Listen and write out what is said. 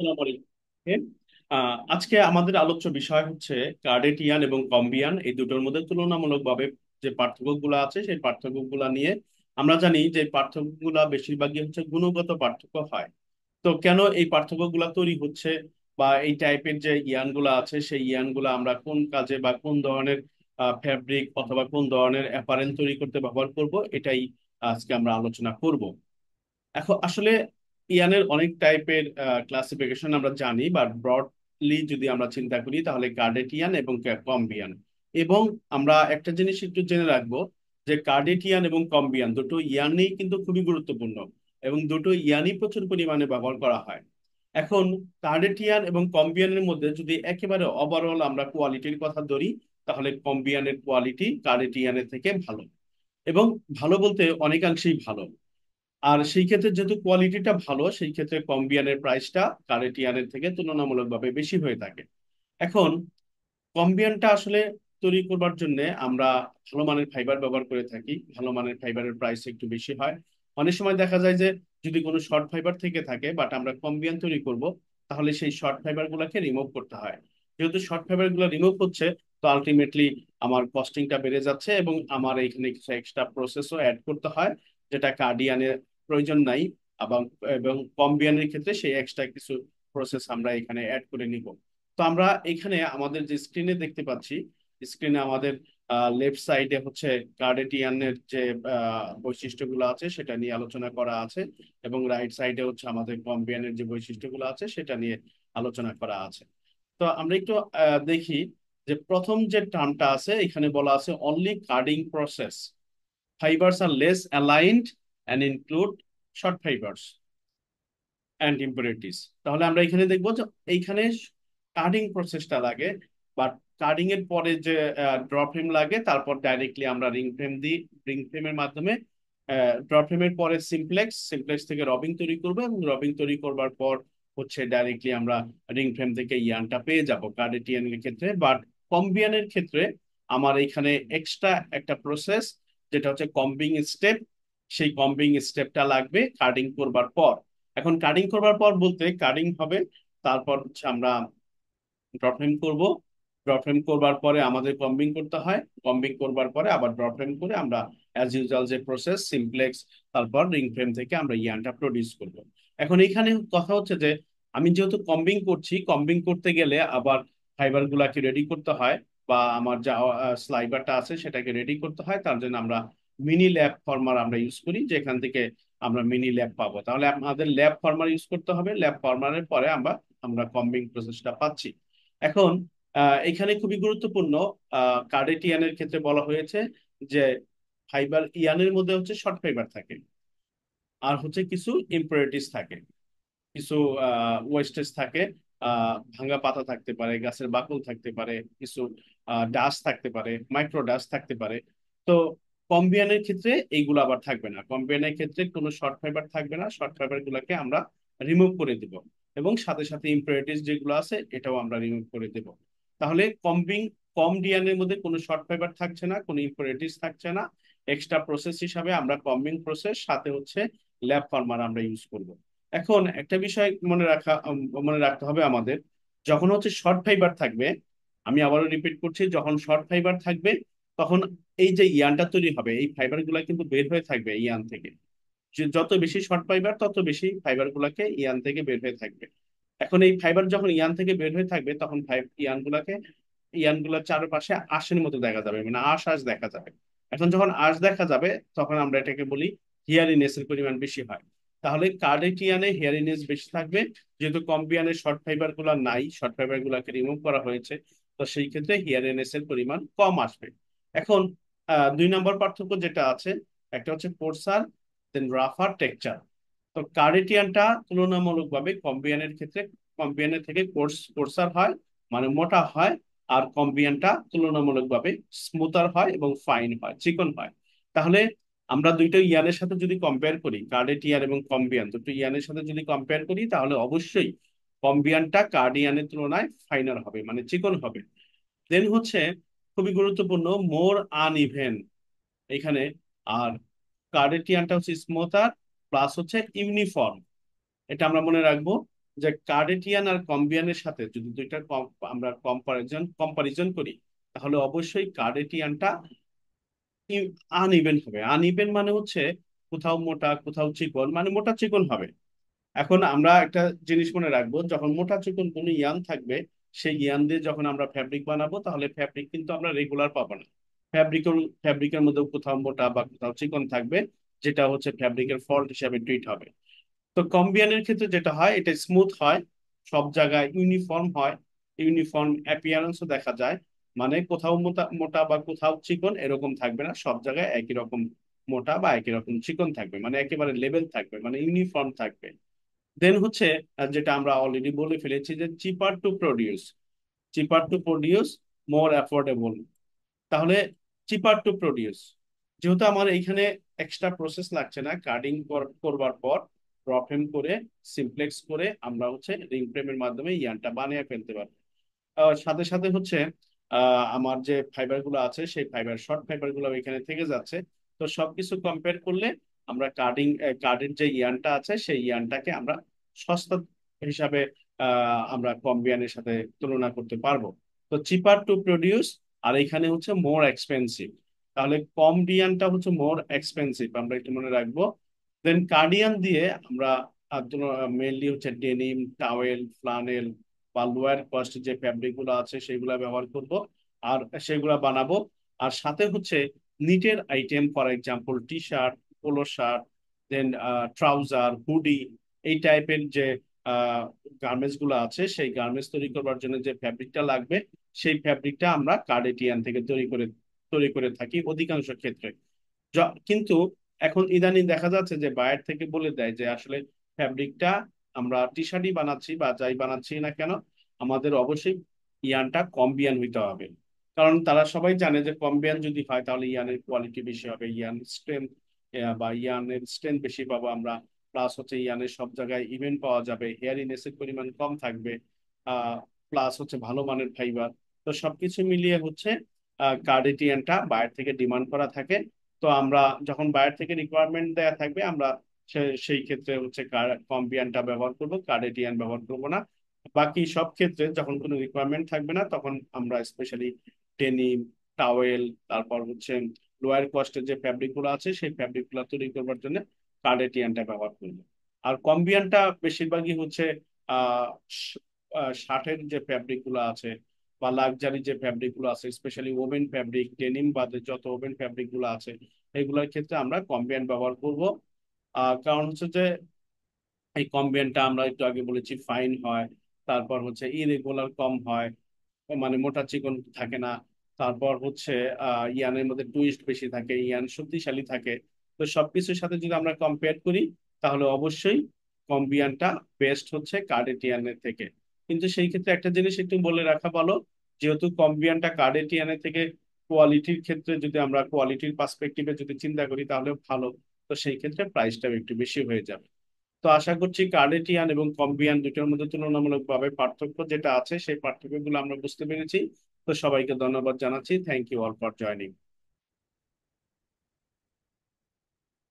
আসসালামু আলাইকুম। আজকে আমাদের আলোচ্য বিষয় হচ্ছে কার্ডেটিয়ান এবং কম্বিয়ান এই দুটোর মধ্যে তুলনামূলকভাবে যে পার্থক্যগুলো আছে সেই পার্থক্যগুলো নিয়ে। আমরা জানি যে পার্থক্যগুলো বেশিরভাগই হচ্ছে গুণগত পার্থক্য হয়। তো কেন এই পার্থক্যগুলো তৈরি হচ্ছে, বা এই টাইপের যে ইয়ানগুলো আছে সেই ইয়ানগুলো আমরা কোন কাজে বা কোন ধরনের ফ্যাব্রিক অথবা কোন ধরনের অ্যাপারেল তৈরি করতে ব্যবহার করব, এটাই আজকে আমরা আলোচনা করব। এখন আসলে ইয়ানের অনেক টাইপের ক্লাসিফিকেশন আমরা জানি, বা ব্রডলি যদি আমরা চিন্তা করি তাহলে কার্ডেটিয়ান এবং কম্বিয়ান। এবং আমরা একটা জিনিস একটু জেনে রাখবো যে কার্ডেটিয়ান এবং কম্বিয়ান দুটো ইয়ানই কিন্তু খুবই গুরুত্বপূর্ণ, এবং দুটো ইয়ানই প্রচুর পরিমাণে ব্যবহার করা হয়। এখন কার্ডেটিয়ান এবং কম্বিয়ানের মধ্যে যদি একেবারে ওভারঅল আমরা কোয়ালিটির কথা ধরি, তাহলে কম্বিয়ানের কোয়ালিটি কার্ডেটিয়ানের থেকে ভালো, এবং ভালো বলতে অনেকাংশেই ভালো। আর সেই ক্ষেত্রে যেহেতু কোয়ালিটিটা ভালো, সেই ক্ষেত্রে কম্বিয়ানের প্রাইসটা কারেটিয়ানের থেকে তুলনামূলকভাবে বেশি হয়ে থাকে। এখন কম্বিয়ানটা আসলে তৈরি করবার জন্য আমরা ভালো মানের ফাইবার ব্যবহার করে থাকি। ভালো মানের ফাইবারের প্রাইস একটু বেশি হয়। অনেক সময় দেখা যায় যে যদি কোনো শর্ট ফাইবার থেকে থাকে বাট আমরা কম্বিয়ান তৈরি করব, তাহলে সেই শর্ট ফাইবার গুলাকে রিমুভ করতে হয়। যেহেতু শর্ট ফাইবার গুলো রিমুভ হচ্ছে, তো আলটিমেটলি আমার কস্টিংটা বেড়ে যাচ্ছে, এবং আমার এখানে কিছু এক্সট্রা প্রসেসও অ্যাড করতে হয়, যেটা কার্ডিয়ানের প্রয়োজন নাই। এবং এবং কম্বিয়ানের ক্ষেত্রে সেই এক্সট্রা কিছু প্রসেস আমরা এখানে অ্যাড করে নিব। তো আমরা এখানে আমাদের যে স্ক্রিনে দেখতে পাচ্ছি, স্ক্রিনে আমাদের লেফট সাইডে হচ্ছে কার্ডেটিয়ানের যে বৈশিষ্ট্যগুলো আছে সেটা নিয়ে আলোচনা করা আছে, এবং রাইট সাইডে হচ্ছে আমাদের কম্বিয়ানের যে বৈশিষ্ট্যগুলো আছে সেটা নিয়ে আলোচনা করা আছে। তো আমরা একটু দেখি যে প্রথম যে টার্মটা আছে এখানে বলা আছে only carding process, fibres are less aligned and include short fibres and impurities. তাহলে আমরা এখানে দেখবো যে এইখানে কার্ডিং প্রসেসটা লাগে, বাট কার্ডিং এর পরে যে ড্র ফ্রেম লাগে, তারপর ডাইরেক্টলি আমরা রিং ফ্রেম দিই। রিং ফ্রেমের মাধ্যমে ড্র ফ্রেমের পরে সিমপ্লেক্স, সিমপ্লেক্স থেকে রবিং তৈরি করবো, এবং রবিং তৈরি করবার পর হচ্ছে ডাইরেক্টলি আমরা রিং ফ্রেম থেকে ইয়ানটা পেয়ে যাব কার্ডেটিয়ানের ক্ষেত্রে। বাট কম্বিয়ানের ক্ষেত্রে আমার এখানে এক্সট্রা একটা প্রসেস, যেটা হচ্ছে কম্বিং স্টেপ। সেই কম্বিং স্টেপটা লাগবে কার্ডিং করবার পর। এখন কাটিং করবার পর বলতে কাটিং হবে, তারপর হচ্ছে আমরা ড্র ফ্রেম করবো। ড্র ফ্রেম করবার পরে আমাদের কম্বিং করতে হয়, কম্বিং করবার পরে আবার ড্র ফ্রেম করে আমরা অ্যাজ ইউজুয়াল যে প্রসেস সিমপ্লেক্স, তারপর রিং ফ্রেম থেকে আমরা ইয়ানটা প্রডিউস করব। এখন এখানে কথা হচ্ছে যে আমি যেহেতু কম্বিং করছি, কম্বিং করতে গেলে আবার ফাইবার গুলাকে রেডি করতে হয়, বা আমার যা স্লাইভারটা আছে সেটাকে রেডি করতে হয়। তার জন্য আমরা মিনি ল্যাব ফর্মার আমরা ইউজ করি, যেখান থেকে আমরা মিনি ল্যাব পাবো। তাহলে আমাদের ল্যাব ফর্মার ইউজ করতে হবে, ল্যাব ফর্মারের পরে আমরা আমরা কম্বিং প্রসেসটা পাচ্ছি। এখন এখানে খুবই গুরুত্বপূর্ণ, কার্ডেটিয়ানের ক্ষেত্রে বলা হয়েছে যে ফাইবার ইয়ানের মধ্যে হচ্ছে শর্ট ফাইবার থাকে, আর হচ্ছে কিছু ইম্পুরিটিস থাকে, কিছু ওয়েস্টেজ থাকে। ভাঙা পাতা থাকতে পারে, গাছের বাকল থাকতে পারে, কিছু ডাস্ট থাকতে পারে, মাইক্রো ডাস্ট থাকতে পারে। তো কম্বিয়ানের ক্ষেত্রে এইগুলো আবার থাকবে না। কম্বিয়ানের ক্ষেত্রে কোনো শর্ট ফাইবার থাকবে না, শর্ট ফাইবার গুলোকে আমরা রিমুভ করে দিব, এবং সাথে সাথে ইম্পুরিটিস যেগুলো আছে এটাও আমরা রিমুভ করে দেব। তাহলে কম ডিএনএর মধ্যে কোনো শর্ট ফাইবার থাকছে না, কোনো ইম্পুরিটিস থাকছে না। এক্সট্রা প্রসেস হিসাবে আমরা কম্বিং প্রসেস সাথে হচ্ছে ল্যাব ফর্মার আমরা ইউজ করব। এখন একটা বিষয় মনে রাখতে হবে আমাদের, যখন হচ্ছে শর্ট ফাইবার থাকবে, আমি আবারও রিপিট করছি, যখন শর্ট ফাইবার থাকবে তখন এই যে ইয়ানটা তৈরি হবে এই ফাইবার গুলা কিন্তু বের হয়ে থাকবে ইয়ান থেকে। যত বেশি শর্ট ফাইবার তত বেশি ফাইবার গুলাকে ইয়ান থেকে বের হয়ে থাকবে। এখন এই ফাইবার যখন ইয়ান থেকে বের হয়ে থাকবে তখন ইয়ান গুলার চারপাশে আঁশের মতো দেখা যাবে, মানে আঁশ আঁশ দেখা যাবে। এখন যখন আঁশ দেখা যাবে তখন আমরা এটাকে বলি হিয়ারিনেস এর পরিমাণ বেশি হয়। তাহলে কার্ডেটিয়ানে হিয়ারিনেস বেশি থাকবে, যেহেতু কম্বিয়ানের শর্ট ফাইবার গুলা নাই, শর্ট ফাইবার গুলাকে রিমুভ করা হয়েছে। তো সেই ক্ষেত্রে হিয়ারিনেস এর পরিমাণ কম আসবে। এখন 2 নম্বর পার্থক্য যেটা আছে, একটা হচ্ছে কোর্সার, দেন রাফার টেক্সচার। তো কার্ডেটিয়ানটা তুলনামূলকভাবে কম্বিয়ানের ক্ষেত্রে কম্বিয়ানের থেকে কোর্সার হয়, মানে মোটা হয়। আর কম্বিয়ানটা তুলনামূলকভাবে স্মুথার হয় এবং ফাইন হয়, চিকন হয়। তাহলে আমরা দুইটা ইয়ানের সাথে যদি কম্পেয়ার করি, কার্ডেটিয়ান এবং কম্বিয়ান দুটো ইয়ানের সাথে যদি কম্পেয়ার করি, তাহলে অবশ্যই কম্বিয়ানটা কার্ডিয়ানের তুলনায় ফাইনার হবে, মানে চিকন হবে। দেন হচ্ছে খুবই গুরুত্বপূর্ণ, মোর আনইভেন এখানে। আর কার্ডেটিয়ানটা হচ্ছে স্মুথার, প্লাস হচ্ছে ইউনিফর্ম। এটা আমরা মনে রাখবো। যে কার্ডেটিয়ান আর কম্বিয়ানের সাথে যদি দুইটা আমরা কম্পারিজন করি, তাহলে অবশ্যই কার্ডেটিয়ানটা আনইভেন হবে। আনইভেন মানে হচ্ছে কোথাও মোটা কোথাও চিকন, মানে মোটা চিকন হবে। এখন আমরা একটা জিনিস মনে রাখবো, যখন মোটা চিকন কোনো ইয়ান থাকবে, সেই ইয়ান দিয়ে যখন আমরা ফ্যাব্রিক বানাবো, তাহলে ফ্যাব্রিক কিন্তু আমরা রেগুলার পাবো না। ফ্যাব্রিকের মধ্যে কোথাও মোটা বা কোথাও চিকন থাকবে, যেটা হচ্ছে ফ্যাব্রিকের ফল্ট হিসাবে ট্রিট হবে। তো কম্বিয়ানের ক্ষেত্রে যেটা হয়, এটা স্মুথ হয়, সব জায়গায় ইউনিফর্ম হয়, ইউনিফর্ম অ্যাপিয়ারেন্সও দেখা যায়। মানে কোথাও মোটা মোটা বা কোথাও চিকন এরকম থাকবে না, সব জায়গায় একই রকম মোটা বা একই রকম চিকন থাকবে, মানে একেবারে লেভেল থাকবে, মানে ইউনিফর্ম থাকবে। দেন হচ্ছে যেটা আমরা অলরেডি বলে ফেলেছি, যে চিপার টু প্রডিউস মোর অ্যাফোর্ডেবল। তাহলে চিপার টু প্রডিউস, যেহেতু আমার এইখানে এক্সট্রা প্রসেস লাগছে না, কাটিং করবার পর ড্র ফ্রেম করে সিমপ্লেক্স করে আমরা হচ্ছে রিং ফ্রেমের মাধ্যমে ইয়ানটা বানিয়ে ফেলতে পারবো। সাথে সাথে হচ্ছে আমার যে ফাইবার গুলো আছে, সেই শর্ট ফাইবার গুলো এখানে থেকে যাচ্ছে। তো সবকিছু কম্পেয়ার করলে আমরা কার্ডের যে ইয়ানটা আছে, সেই ইয়ানটাকে আমরা সস্তা হিসাবে আমরা কম্বিয়ানের সাথে তুলনা করতে পারবো। তো চিপার টু প্রডিউস, আর এখানে হচ্ছে মোর এক্সপেন্সিভ। তাহলে কম্বিয়ানটা হচ্ছে মোর এক্সপেন্সিভ, আমরা একটু মনে রাখবো। দেন কার্ডিয়ান দিয়ে আমরা মেনলি হচ্ছে ডেনিম, টাওয়েল, ফ্লানেল বা লোয়ার কস্ট যে ফ্যাব্রিক গুলো আছে সেগুলা ব্যবহার করব, আর সেগুলা বানাবো। আর সাথে হচ্ছে নিটের item, for example T shirt, polo shirt, then trouser, hoodie, এই টাইপের যে গার্মেন্টস গুলো আছে, সেই গার্মেন্টস তৈরি করবার জন্য যে ফ্যাব্রিকটা লাগবে, সেই ফ্যাব্রিকটা আমরা কার্ডেটিয়ান থেকে তৈরি করে থাকি অধিকাংশ ক্ষেত্রে। কিন্তু এখন ইদানিং দেখা যাচ্ছে যে বাইরে থেকে বলে দেয় যে আসলে ফ্যাব্রিকটা আমরা টি শার্টই বানাচ্ছি বা যাই বানাচ্ছি না কেন, আমাদের অবশ্যই ইয়ানটা কম্বিয়ান হইতে হবে। কারণ তারা সবাই জানে যে কম্বিয়ান যদি হয়, তাহলে ইয়ানের কোয়ালিটি বেশি হবে, ইয়ান স্ট্রেংথ বা ইয়ানের স্ট্রেংথ বেশি পাবো আমরা। প্লাস হচ্ছে ইয়ানের সব জায়গায় ইভেন্ট পাওয়া যাবে, হেয়ারিনেসের পরিমাণ কম থাকবে, প্লাস হচ্ছে ভালো মানের ফাইবার। তো সবকিছু মিলিয়ে হচ্ছে কার্ডেটিয়ানটা বাইরে থেকে ডিমান্ড করা থাকে। তো আমরা যখন বাইরে থেকে রিকোয়ারমেন্ট দেয়া থাকবে, আমরা সেই ক্ষেত্রে হচ্ছে কম্বিয়ানটা ব্যবহার করব, কার্ডেটিয়ান ব্যবহার করব না। বাকি সব ক্ষেত্রে যখন কোনো রিকোয়ারমেন্ট থাকবে না, তখন আমরা স্পেশালি ডেনিম, টাওয়েল, তারপর হচ্ছে লোয়ার কস্টের যে ফ্যাব্রিক গুলো আছে, সেই ফ্যাব্রিক গুলো তৈরি করবার জন্য কার্ডেটিয়ানটা ব্যবহার করব। আর কম্বিয়ানটা বেশিরভাগই হচ্ছে আহ শার্টের যে ফ্যাব্রিক গুলো আছে বা লাক্সারি যে ফ্যাব্রিক গুলো আছে, স্পেশালি ওভেন ফ্যাব্রিক, ডেনিম বাদে যত ওভেন ফ্যাব্রিক গুলো আছে, এগুলোর ক্ষেত্রে আমরা কম্বিয়ান ব্যবহার করব। কারণ হচ্ছে যে এই কম্বিয়ানটা আমরা একটু আগে বলেছি ফাইন হয়, তারপর হচ্ছে ইরেগুলার কম হয়, মানে মোটা চিকন থাকে না, তারপর হচ্ছে ইয়ানের মধ্যে টুইস্ট বেশি থাকে, ইয়ান শক্তিশালী থাকে। তো সবকিছুর সাথে যদি আমরা কম্পেয়ার করি, তাহলে অবশ্যই কম্বিয়ানটা বেস্ট হচ্ছে কার্ডেটিয়ানের থেকে। কিন্তু সেই ক্ষেত্রে একটা জিনিস একটু বলে রাখা ভালো, যেহেতু কম্বিয়ানটা কার্ডেটিয়ানের থেকে কোয়ালিটির ক্ষেত্রে, যদি আমরা কোয়ালিটির পার্সপেক্টিভে যদি চিন্তা করি তাহলে ভালো, তো সেই ক্ষেত্রে প্রাইসটাও একটু বেশি হয়ে যাবে। তো আশা করছি কার্ডেটিয়ান এবং কম্বিয়ান দুটোর মধ্যে তুলনামূলকভাবে পার্থক্য যেটা আছে, সেই পার্থক্যগুলো আমরা বুঝতে পেরেছি। তো সবাইকে ধন্যবাদ জানাচ্ছি। Thank you all for joining.